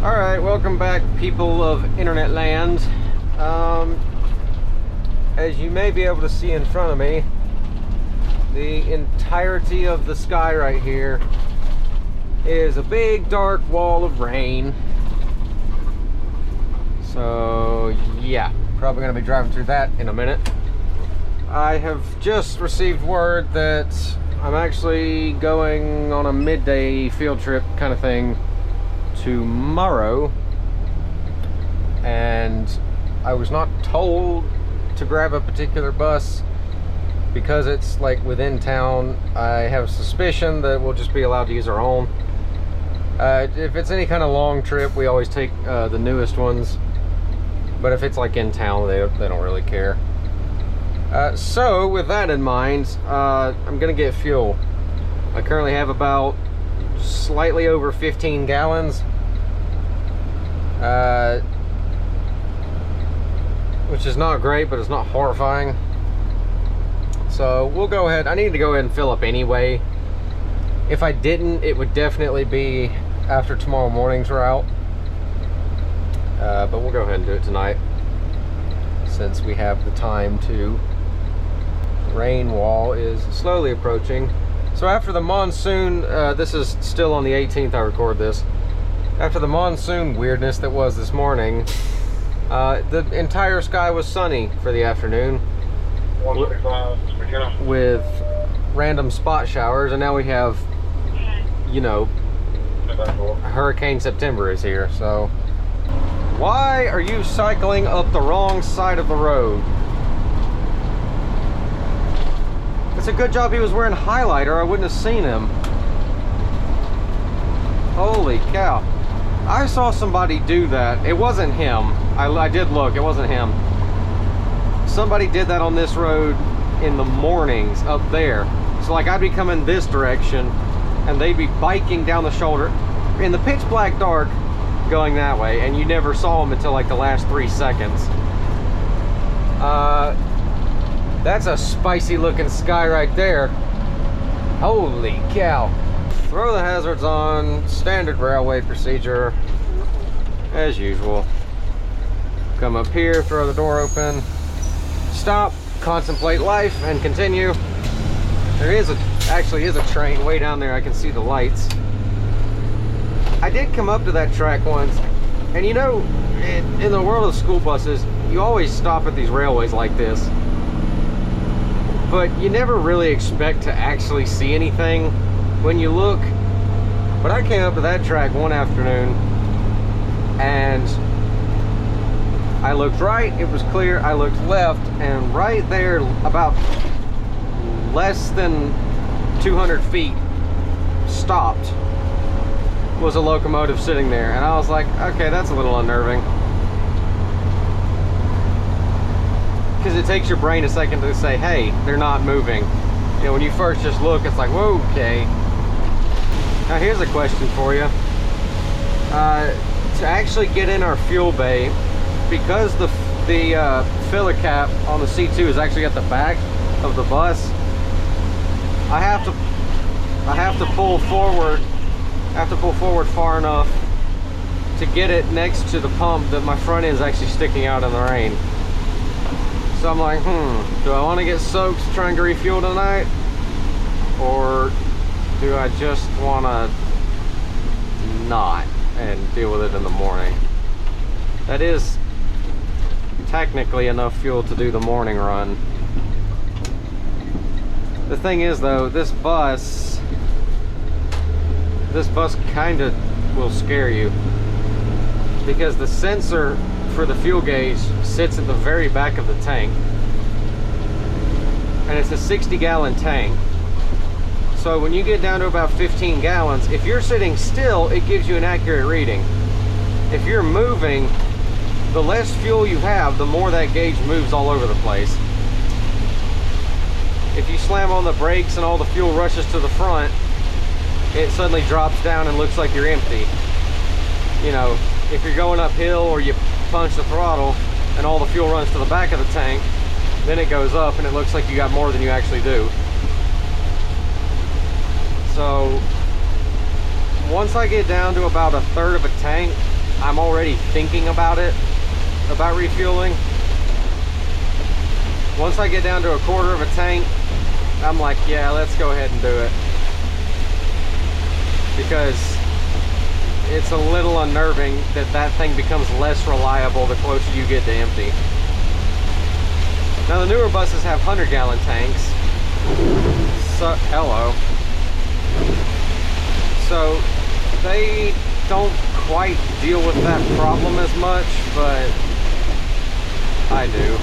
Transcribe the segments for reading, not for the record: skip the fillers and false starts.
Alright, welcome back, people of internet land. As you may be able to see in front of me, the entirety of the sky right here is a big dark wall of rain. So yeah, probably going to be driving through that in a minute. I have just received word that I'm actually going on a midday field trip kind of thing tomorrow, and I was not told to grab a particular bus because it's like within town. I have a suspicion that we'll just be allowed to use our own. If it's any kind of long trip, we always take the newest ones, but if it's like in town, they don't really care. So with that in mind, I'm gonna get fuel. I currently have about slightly over 15 gallons, which is not great, but it's not horrifying. So we'll go ahead. I need to go ahead and fill up anyway. If I didn't, it would definitely be after tomorrow morning's route, but we'll go ahead and do it tonight since we have the time to. The rain wall is slowly approaching. So after the monsoon, this is still on the 18th I record this. After the monsoon weirdness that was this morning, the entire sky was sunny for the afternoon with random spot showers, and now we have, you know, Hurricane September is here. So why are you cycling up the wrong side of the road? It's a good job he was wearing highlighter. I wouldn't have seen him. Holy cow. I saw somebody do that. It wasn't him. I did look. It wasn't him. Somebody did that on this road in the mornings up there. So like I'd be coming this direction and they'd be biking down the shoulder in the pitch black dark going that way, and you never saw them until like the last 3 seconds. That's a spicy looking sky right there. Holy cow. Throw the hazards on, standard railway procedure, as usual. Come up here, throw the door open, stop, contemplate life, and continue. There actually is a train way down there. I can see the lights. I did come up to that track once, and you know, in the world of school buses, you always stop at these railways like this, but you never really expect to actually see anything when you look. But I came up to that track one afternoon and I looked right, it was clear. I looked left, and right there, about less than 200 feet stopped, was a locomotive sitting there. And I was like, okay, that's a little unnerving, because it takes your brain a second to say, hey, they're not moving. You know, when you first just look, it's like, whoa, okay. Now here's a question for you. To actually get in our fuel bay, because the filler cap on the C2 is actually at the back of the bus, I have to pull forward. I have to pull forward far enough to get it next to the pump that my front end is actually sticking out in the rain. So I'm like, do I want to get soaked trying to refuel tonight, or do I just want to not and deal with it in the morning? That is technically enough fuel to do the morning run. The thing is though, this bus kind of will scare you, because the sensor for the fuel gauge sits at the very back of the tank, and it's a 60-gallon tank. So when you get down to about 15 gallons, if you're sitting still, it gives you an accurate reading. If you're moving, the less fuel you have, the more that gauge moves all over the place. If you slam on the brakes and all the fuel rushes to the front, it suddenly drops down and looks like you're empty. You know, if you're going uphill or you punch the throttle and all the fuel runs to the back of the tank, then it goes up and it looks like you got more than you actually do. So once I get down to about a third of a tank, I'm already thinking about refueling. Once I get down to a quarter of a tank, I'm like, yeah, let's go ahead and do it. Because it's a little unnerving that thing becomes less reliable the closer you get to empty. Now the newer buses have 100-gallon tanks. So, hello. So they don't quite deal with that problem as much, but I do.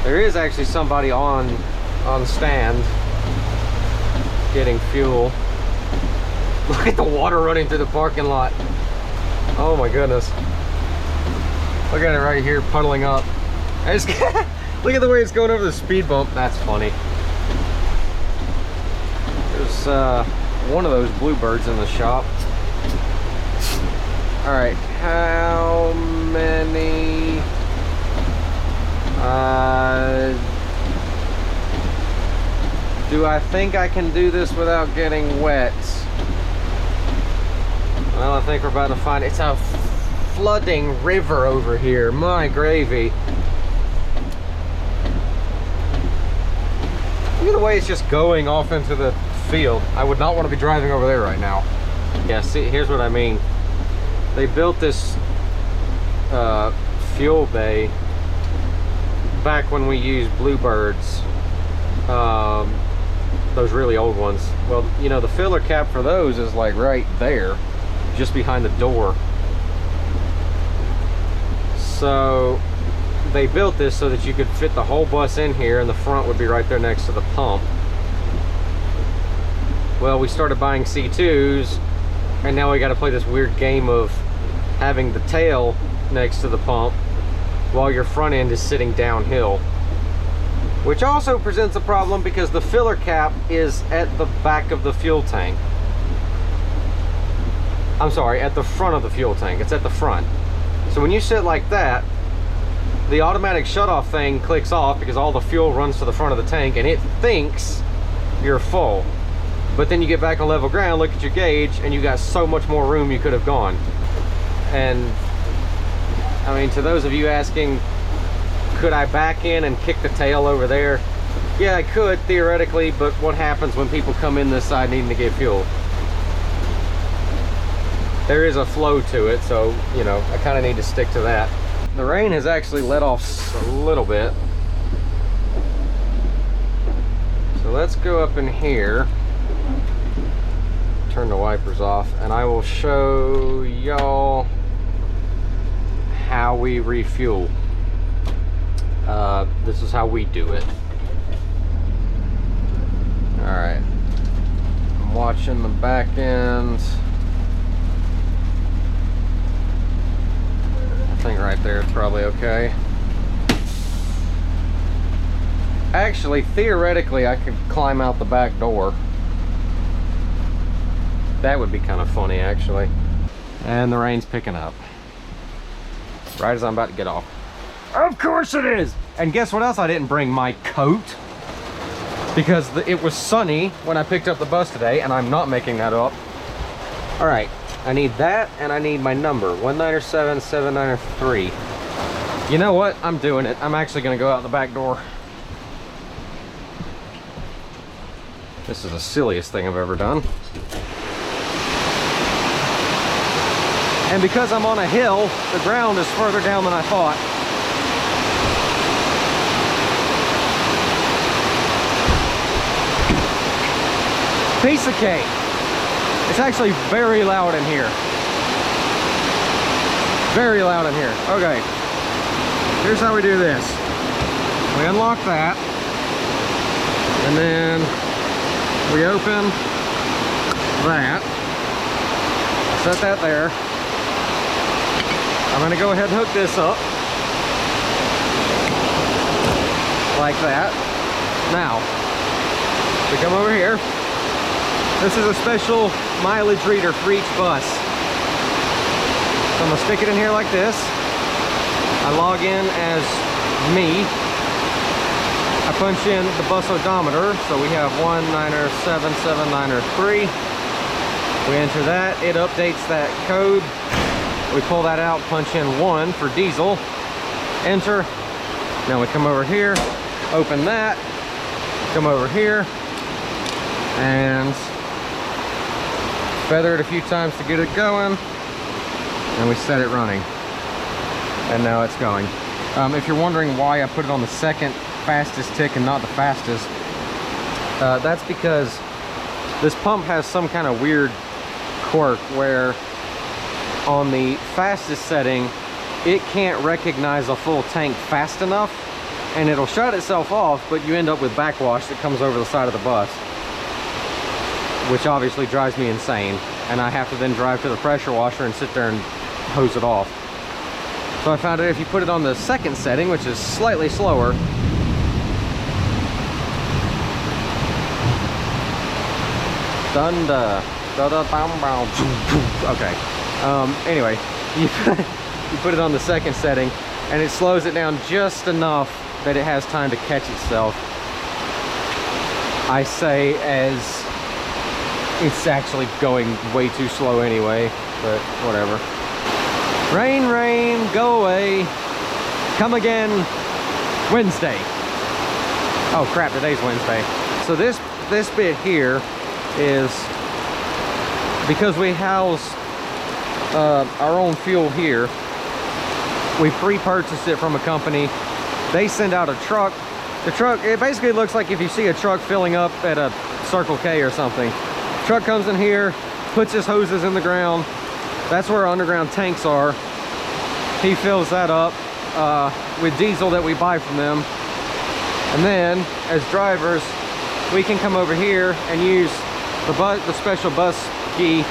There is actually somebody on stand getting fuel. Look at the water running through the parking lot. Oh my goodness. Look at it right here puddling up. Look at the way it's going over the speed bump. That's funny. There's one of those bluebirds in the shop. All right, how many? Do I think I can do this without getting wet? Well, I think we're about to find it's a flooding river over here. My gravy. Look at the way it's just going off into the field. I would not want to be driving over there right now. Yeah, see, here's what I mean. They built this fuel bay back when we used bluebirds, those really old ones. Well, you know, the filler cap for those is like right there, just behind the door. So they built this so that you could fit the whole bus in here, and the front would be right there next to the pump. Well, we started buying C2s, and now we got to play this weird game of having the tail next to the pump while your front end is sitting downhill, which also presents a problem because the filler cap is at the back of the fuel tank. I'm sorry, at the front of the fuel tank. It's at the front. So when you sit like that, the automatic shutoff thing clicks off because all the fuel runs to the front of the tank, and it thinks you're full. But then you get back on level ground, look at your gauge, and you got so much more room you could have gone. And I mean, to those of you asking, could I back in and kick the tail over there? Yeah, I could theoretically, but what happens when people come in this side needing to get fuel? There is a flow to it, so, you know, I kind of need to stick to that. The rain has actually let off a little bit. So let's go up in here, turn the wipers off, and I will show y'all how we refuel. This is how we do it. All right, I'm watching the back end. I think right there it's probably okay. Actually, theoretically, I could climb out the back door. That would be kind of funny, actually. And the rain's picking up right as I'm about to get off. Of course it is! And guess what else I didn't bring? My coat. Because it was sunny when I picked up the bus today, and I'm not making that up. All right, I need that, and I need my number, 197793. You know what? I'm doing it. I'm actually gonna go out the back door. This is the silliest thing I've ever done. And because I'm on a hill, the ground is further down than I thought. Piece of cake. It's actually very loud in here. Very loud in here. Okay. Here's how we do this. We unlock that. And then we open that. Set that there. I'm gonna go ahead and hook this up. Like that. Now, we come over here. This is a special mileage reader for each bus. So I'm gonna stick it in here like this. I log in as me. I punch in the bus odometer, so we have 197793. We enter that, it updates that code. We pull that out, punch in 1 for diesel, enter. Now we come over here, open that, come over here, and feather it a few times to get it going, and we set it running. And now it's going. If you're wondering why I put it on the second fastest tick and not the fastest, that's because this pump has some kind of weird quirk where on the fastest setting it can't recognize a full tank fast enough, and it'll shut itself off, but you end up with backwash that comes over the side of the bus, which obviously drives me insane, and I have to then drive to the pressure washer and sit there and hose it off. So I found out if you put it on the second setting, which is slightly slower, okay. Anyway, you put it on the second setting and it slows it down just enough that it has time to catch itself. I say as it's actually going way too slow anyway, but whatever. Rain, rain, go away. Come again Wednesday. Oh crap, today's Wednesday. So this bit here is because we house our own fuel here. We pre-purchased it from a company. They send out a truck. The truck, it basically looks like if you see a truck filling up at a Circle K or something. Truck comes in here, puts his hoses in the ground. That's where our underground tanks are. He fills that up with diesel that we buy from them. And then, as drivers, we can come over here and use the special bus key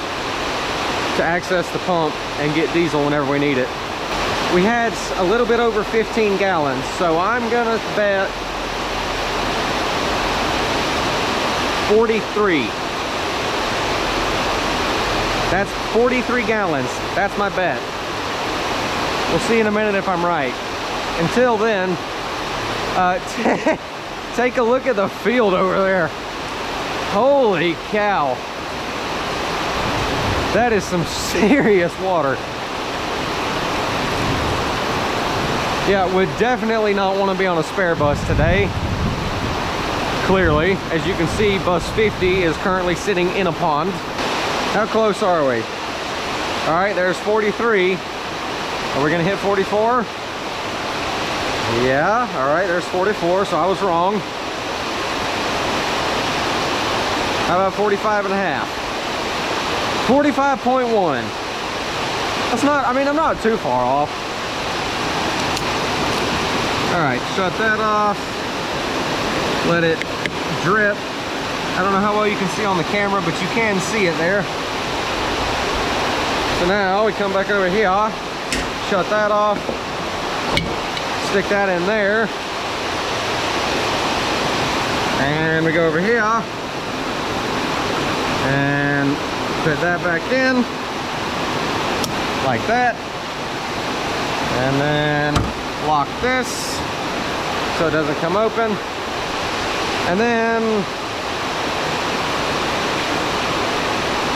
to access the pump and get diesel whenever we need it. We had a little bit over 15 gallons, so I'm gonna bet 43. That's 43 gallons. That's my bet. We'll see in a minute if I'm right. Until then, take a look at the field over there. Holy cow. That is some serious water. Yeah, would definitely not want to be on a spare bus today. Clearly, as you can see, bus 50 is currently sitting in a pond. How close are we? All right, there's 43. Are we gonna hit 44? Yeah, all right, there's 44, so I was wrong. How about 45 and a half? 45.1. That's not, I mean, I'm not too far off. All right, shut that off. Let it drip. I don't know how well you can see on the camera, but you can see it there. So now we come back over here, shut that off, stick that in there, and we go over here and put that back in like that, and then lock this so it doesn't come open, and then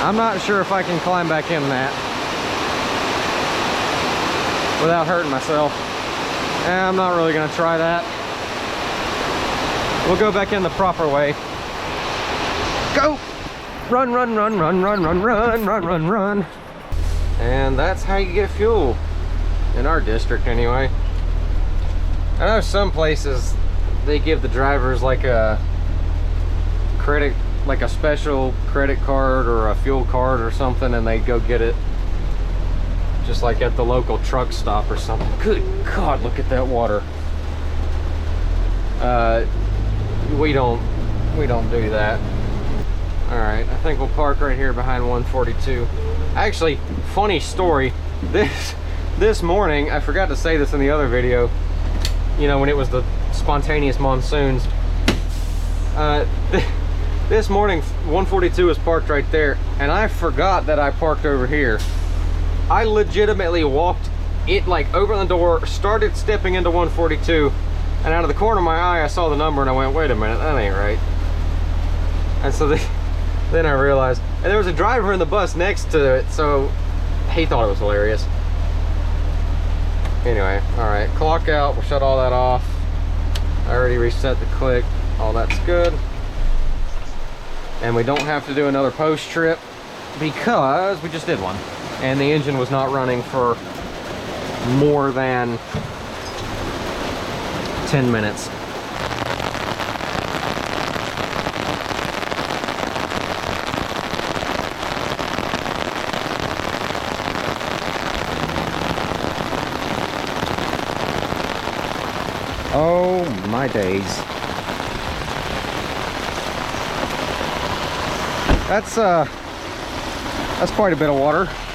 I'm not sure if I can climb back in that without hurting myself. I'm not really gonna try that. We'll go back in the proper way. Go! Run, run, run, run, run, run, run, run, run, run. And that's how you get fuel. In our district anyway. I know some places they give the drivers like a credit, like a special credit card or a fuel card or something, and they go get it just like at the local truck stop or something. Good God, look at that water. We don't do that. All right, I think we'll park right here behind 142. Actually, funny story, this morning, I forgot to say this in the other video, you know, when it was the spontaneous monsoons. This morning, 142 was parked right there, and I forgot that I parked over here. I legitimately walked it like over the door, started stepping into 142, and out of the corner of my eye, I saw the number and I went, wait a minute, that ain't right. And so Then I realized, and there was a driver in the bus next to it, so he thought it was hilarious. Anyway, all right, clock out. We'll shut all that off. I already reset the click. All that's good. And we don't have to do another post trip because we just did one. And the engine was not running for more than 10 minutes. Oh my days. That's quite a bit of water.